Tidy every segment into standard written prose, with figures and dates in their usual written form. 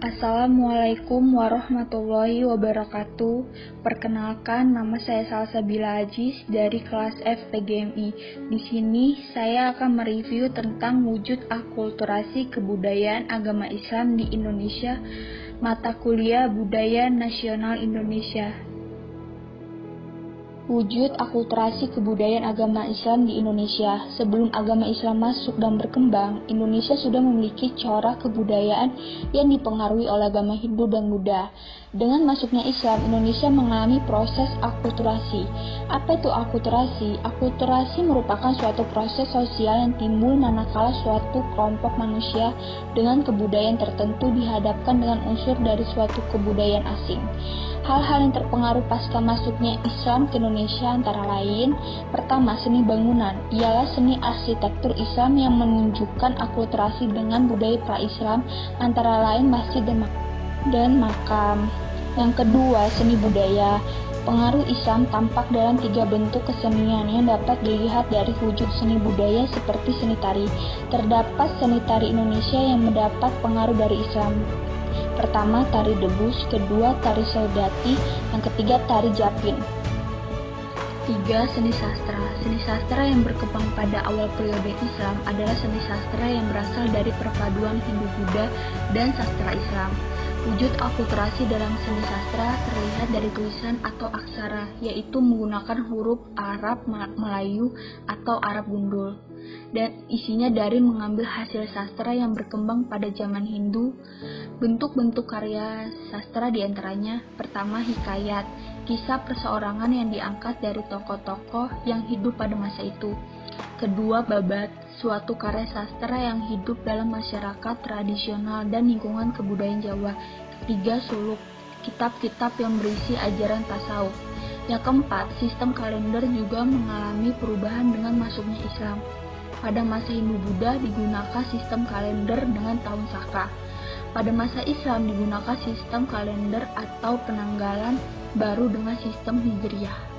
Assalamualaikum warahmatullahi wabarakatuh. Perkenalkan, nama saya Salsabila Aziz dari kelas F PGMI. Di sini saya akan mereview tentang wujud akulturasi kebudayaan agama Islam di Indonesia, mata kuliah Budaya Nasional Indonesia. Wujud akulturasi kebudayaan agama Islam di Indonesia. Sebelum agama Islam masuk dan berkembang, Indonesia sudah memiliki corak kebudayaan yang dipengaruhi oleh agama Hindu dan Buddha. Dengan masuknya Islam, Indonesia mengalami proses akulturasi. Apa itu akulturasi? Akulturasi merupakan suatu proses sosial yang timbul manakala suatu kelompok manusia dengan kebudayaan tertentu dihadapkan dengan unsur dari suatu kebudayaan asing. Hal-hal yang terpengaruh pasca masuknya Islam ke Indonesia antara lain, pertama, seni bangunan, ialah seni arsitektur Islam yang menunjukkan akulturasi dengan budaya pra-Islam antara lain masjid dan makam. Yang kedua, seni budaya. Pengaruh Islam tampak dalam 3 bentuk kesenian yang dapat dilihat dari wujud seni budaya seperti seni tari. Terdapat seni tari Indonesia yang mendapat pengaruh dari Islam. Pertama, tari debus, kedua, tari saudati, yang ketiga, tari japin. 3. Seni sastra. Seni sastra yang berkembang pada awal periode Islam adalah seni sastra yang berasal dari perpaduan Hindu-Buddha dan sastra Islam. Wujud akulturasi dalam seni sastra terlihat dari tulisan atau aksara, yaitu menggunakan huruf Arab Melayu atau Arab gundul, dan isinya dari mengambil hasil sastra yang berkembang pada zaman Hindu. Bentuk-bentuk karya sastra diantaranya, pertama, hikayat, kisah perseorangan yang diangkat dari tokoh-tokoh yang hidup pada masa itu. Kedua, babat, suatu karya sastra yang hidup dalam masyarakat tradisional dan lingkungan kebudayaan Jawa. Ketiga, suluk, kitab-kitab yang berisi ajaran tasawuf. Yang keempat, sistem kalender juga mengalami perubahan dengan masuknya Islam. Pada masa Hindu-Buddha digunakan sistem kalender dengan tahun Saka. Pada masa Islam digunakan sistem kalender atau penanggalan baru dengan sistem Hijriyah.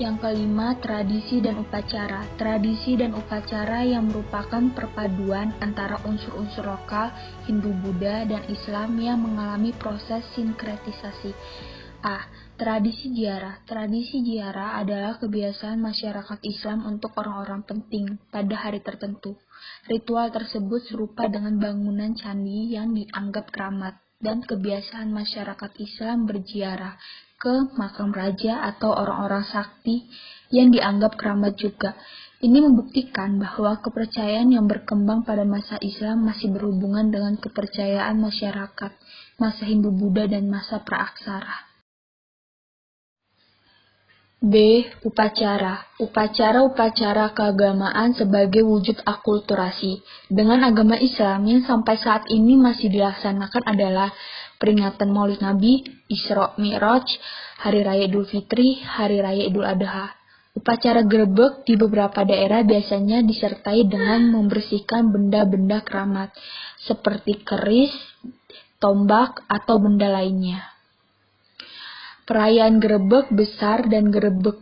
Yang kelima, tradisi dan upacara. Tradisi dan upacara yang merupakan perpaduan antara unsur-unsur lokal, Hindu-Buddha, dan Islam yang mengalami proses sinkretisasi. A. Tradisi ziarah. Tradisi ziarah adalah kebiasaan masyarakat Islam untuk orang-orang penting pada hari tertentu. Ritual tersebut serupa dengan bangunan candi yang dianggap keramat, dan kebiasaan masyarakat Islam berziarah ke makam raja atau orang-orang sakti yang dianggap keramat juga. Ini membuktikan bahwa kepercayaan yang berkembang pada masa Islam masih berhubungan dengan kepercayaan masyarakat masa Hindu-Buddha dan masa praaksara. B. Upacara. Upacara-upacara keagamaan sebagai wujud akulturasi. Dengan agama Islam yang sampai saat ini masih dilaksanakan adalah peringatan Maulid Nabi, Isra Mi'raj, Hari Raya Idul Fitri, Hari Raya Idul Adha. Upacara grebek di beberapa daerah biasanya disertai dengan membersihkan benda-benda keramat, seperti keris, tombak, atau benda lainnya. Perayaan grebek besar dan grebek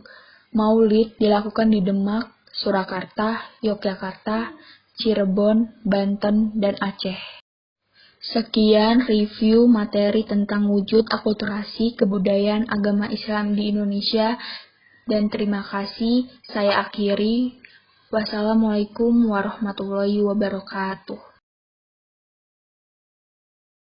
Maulid dilakukan di Demak, Surakarta, Yogyakarta, Cirebon, Banten, dan Aceh. Sekian review materi tentang wujud akulturasi kebudayaan agama Islam di Indonesia, dan terima kasih. Saya akhiri. Wassalamualaikum warahmatullahi wabarakatuh.